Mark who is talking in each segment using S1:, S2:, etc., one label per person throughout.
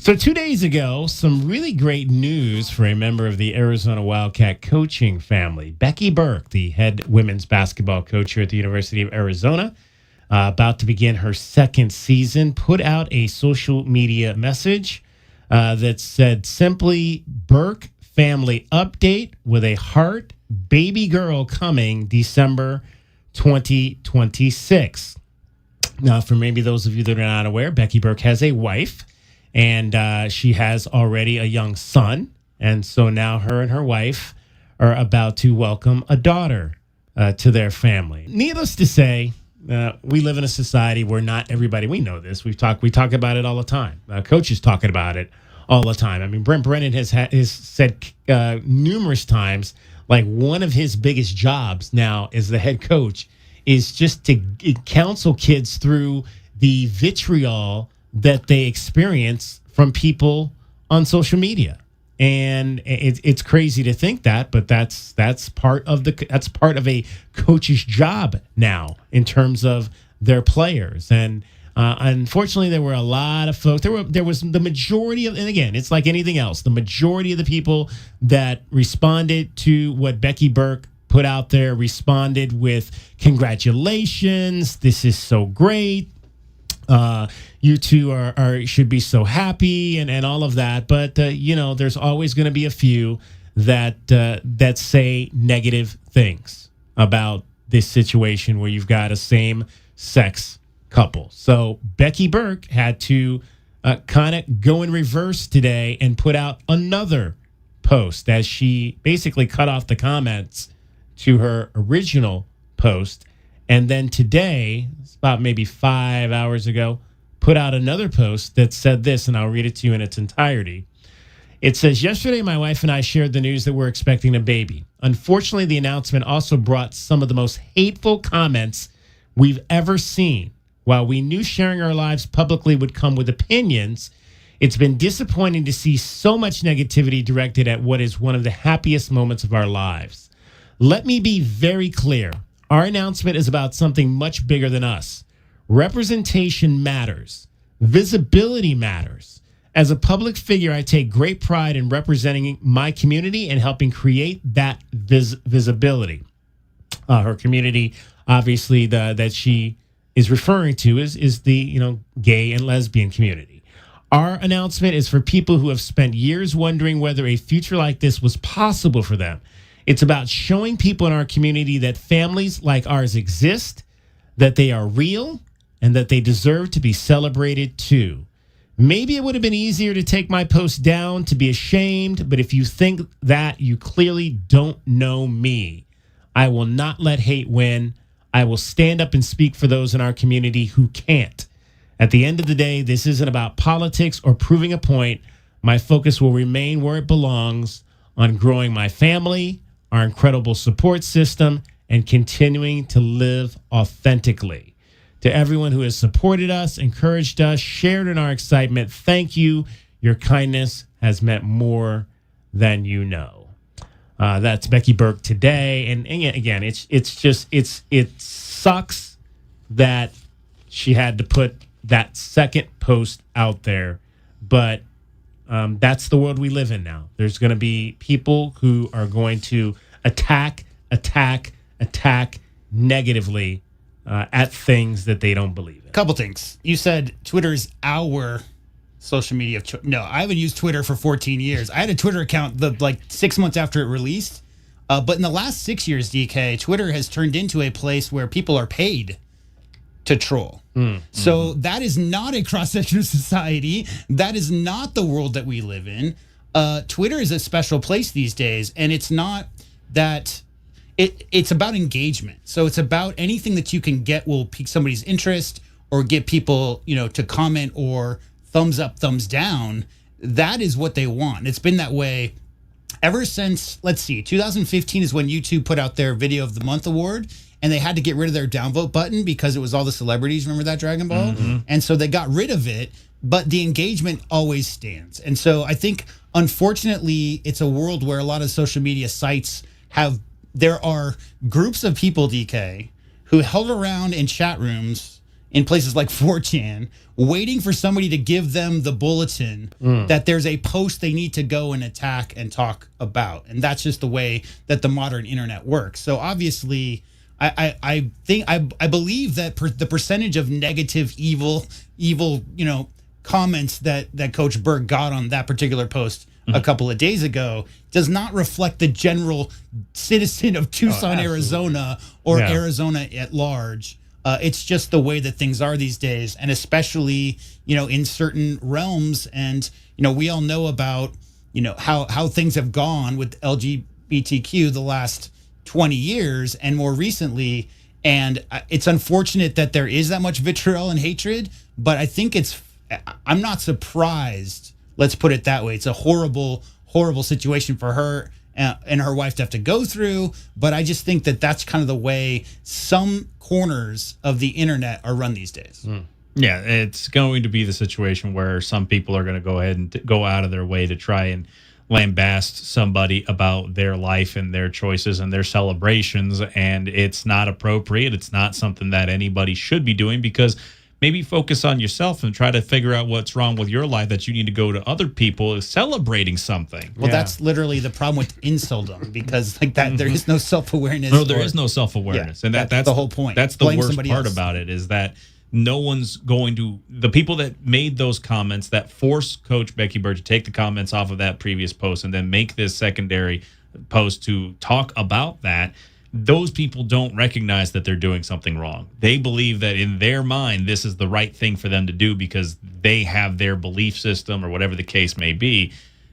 S1: So 2 days ago, some really great news for a member of the Arizona Wildcat coaching family. Becky Burke, the head women's basketball coach here at the University of Arizona, about to begin her second season, put out a social media message that said simply, Burke family update with a heart, baby girl coming December 2026. Now, for maybe those of you that are not aware, Becky Burke has a wife. And she has already a young son. And so now her and her wife are about to welcome a daughter to their family. Needless to say, we live in a society where not everybody, we know this. We talk about it all the time. Coaches talking about it all the time. I mean, Brent Brennan has said numerous times, like one of his biggest jobs now as the head coach is just to counsel kids through the vitriol that they experience from people on social media. And it's crazy to think that, but that's part of a coach's job now in terms of their players. And unfortunately, there were a lot of folks. There was the majority of, and again, it's like anything else. The majority of the people that responded to what Becky Burke put out there responded with congratulations. This is so great. You two should be so happy and all of that. But, there's always going to be a few that say negative things about this situation where you've got a same-sex couple. So Becky Burke had to kind of go in reverse today and put out another post as she basically cut off the comments to her original post. And then today, it's about maybe 5 hours ago, put out another post that said this, and I'll read it to you in its entirety. It says, yesterday, my wife and I shared the news that we're expecting a baby. Unfortunately, the announcement also brought some of the most hateful comments we've ever seen. While we knew sharing our lives publicly would come with opinions, it's been disappointing to see so much negativity directed at what is one of the happiest moments of our lives. Let me be very clear. Our announcement is about something much bigger than us. Representation matters. Visibility matters. As a public figure, I take great pride in representing my community and helping create that visibility. Her community, obviously, that she is referring to is the gay and lesbian community. Our announcement is for people who have spent years wondering whether a future like this was possible for them. It's about showing people in our community that families like ours exist, that they are real, and that they deserve to be celebrated too. Maybe it would have been easier to take my post down, to be ashamed, but if you think that, you clearly don't know me. I will not let hate win. I will stand up and speak for those in our community who can't. At the end of the day, this isn't about politics or proving a point. My focus will remain where it belongs, on growing my family, our incredible support system, and continuing to live authentically. To everyone who has supported us, encouraged us, shared in our excitement, thank you. Your kindness has meant more than you know. That's Becky Burke today. And again, it sucks that she had to put that second post out there, but that's the world we live in now. There's going to be people who are going to attack negatively at things that they don't believe in.
S2: Couple things. You said Twitter's our social media of choice. No, I haven't used Twitter for 14 years. I had a Twitter account 6 months after it released. But in the last 6 years, DK, Twitter has turned into a place where people are paid to troll. So that is not a cross-section of society. That is not the world that we live in. Twitter is a special place these days, and it's not that it's about engagement. So it's about anything that you can get will pique somebody's interest or get people, to comment or thumbs up, thumbs down. That is what they want. It's been that way ever since, 2015 is when YouTube put out their Video of the Month award, and they had to get rid of their downvote button because it was all the celebrities. Remember that, DragonBall? Mm-hmm. And so they got rid of it, but the engagement always stands. And so I think, unfortunately, it's a world where a lot of social media sites there are groups of people, DK, who held around in chat rooms in places like 4chan, waiting for somebody to give them the bulletin that there's a post they need to go and attack and talk about. And that's just the way that the modern internet works. So obviously, I believe that the percentage of negative, evil, comments that Coach Burke got on that particular post a couple of days ago does not reflect the general citizen of Tucson, Arizona, or Arizona at large. It's just the way that things are these days, and especially, in certain realms. And, we all know about, how things have gone with LGBTQ the last 20 years and more recently. And it's unfortunate that there is that much vitriol and hatred, but I think I'm not surprised. Let's put it that way. It's a horrible, horrible situation for her and her wife to have to go through. But I just think that that's kind of the way some corners of the internet are run these days.
S3: Yeah, it's going to be the situation where some people are going to go ahead and go out of their way to try and lambast somebody about their life and their choices and their celebrations. And it's not appropriate. It's not something that anybody should be doing, because maybe focus on yourself and try to figure out what's wrong with your life that you need to go to other people celebrating something.
S2: Well, that's literally the problem with insultdom, because like that, there is no self-awareness.
S3: No, there is no self-awareness. And that's
S2: the whole point.
S3: That's the worst part about it, is that no one's going to, the people that made those comments, that forced Coach Becky Burke to take the comments off of that previous post and then make this secondary post to talk about that, those people don't recognize that they're doing something wrong. They believe that in their mind, this is the right thing for them to do because they have their belief system or whatever the case may be.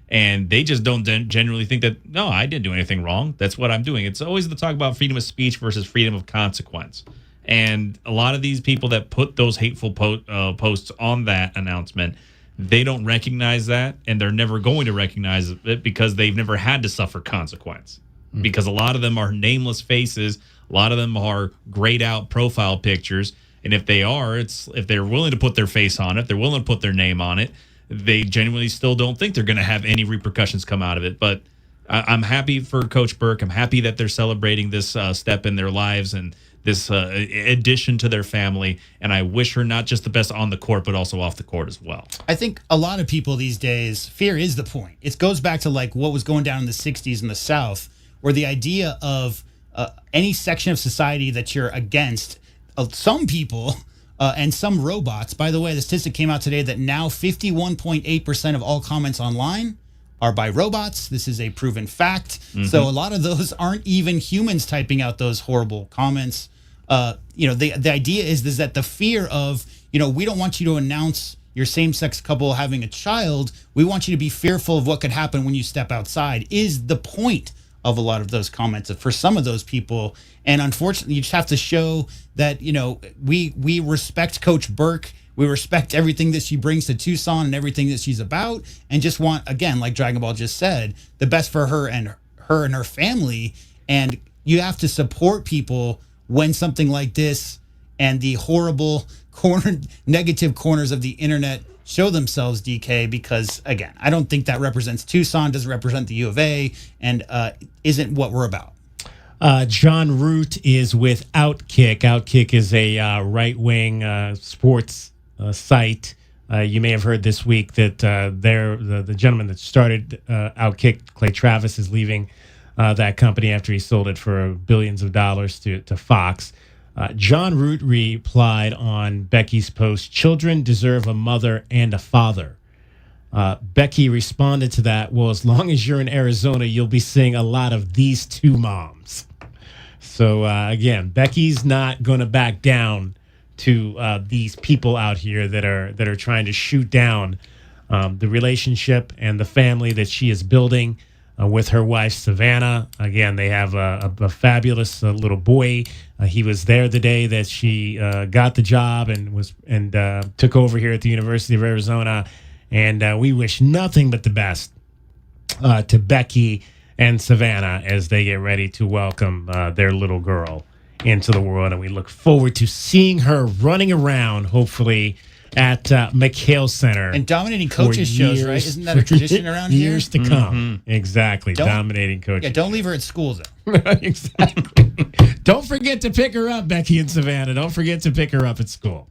S3: And they just don't generally think that, no, I didn't do anything wrong. That's what I'm doing. It's always the talk about freedom of speech versus freedom of consequence. And a lot of these people that put those hateful posts on that announcement, they don't recognize that, and they're never going to recognize it because they've never had to suffer consequence. Because a lot of them are nameless faces, a lot of them are grayed out profile pictures, and if they're willing to put their face on it, they're willing to put their name on it, they genuinely still don't think they're going to have any repercussions come out of it. But I'm happy for Coach Burke. I'm happy that they're celebrating this step in their lives and this addition to their family, and I wish her not just the best on the court, but also off the court as well.
S2: I think a lot of people these days, fear is the point. It goes back to like what was going down in the 60s in the South, where the idea of any section of society that you're against, some people and some robots. By the way, the statistic came out today that now 51.8% of all comments online are by robots. This is a proven fact. So a lot of those aren't even humans typing out those horrible comments. The idea is that the fear of, we don't want you to announce your same-sex couple having a child. We want you to be fearful of what could happen when you step outside is the point of a lot of those comments for some of those people. And unfortunately, you just have to show that, we respect Coach Burke. We respect everything that she brings to Tucson and everything that she's about, and just want, again, like DragonBall just said, the best for her and her family. And you have to support people when something like this and the horrible negative corners of the internet show themselves, DK, because, again, I don't think that represents Tucson, doesn't represent the U of A, and isn't what we're about.
S1: John Root is with Outkick. Outkick is a right-wing sports site. You may have heard this week that the gentleman that started Outkick, Clay Travis, is leaving that company after he sold it for billions of dollars to Fox. John Root replied on Becky's post, "Children deserve a mother and a father." Becky responded to that, "Well, as long as you're in Arizona, you'll be seeing a lot of these two moms." So, again, Becky's not going to back down to these people out here that are trying to shoot down the relationship and the family that she is building with her wife, Savannah. Again, they have a fabulous little boy. He was there the day that she got the job and took over here at the University of Arizona. And we wish nothing but the best to Becky and Savannah as they get ready to welcome their little girl into the world. And we look forward to seeing her running around, hopefully, at McHale Center.
S2: And dominating coaches shows, right? Isn't that a tradition around here?
S1: Years to come. Exactly. Dominating coaches.
S2: Yeah, don't leave her at school, though.
S1: Exactly. Don't forget to pick her up, Becky and Savannah. Don't forget to pick her up at school.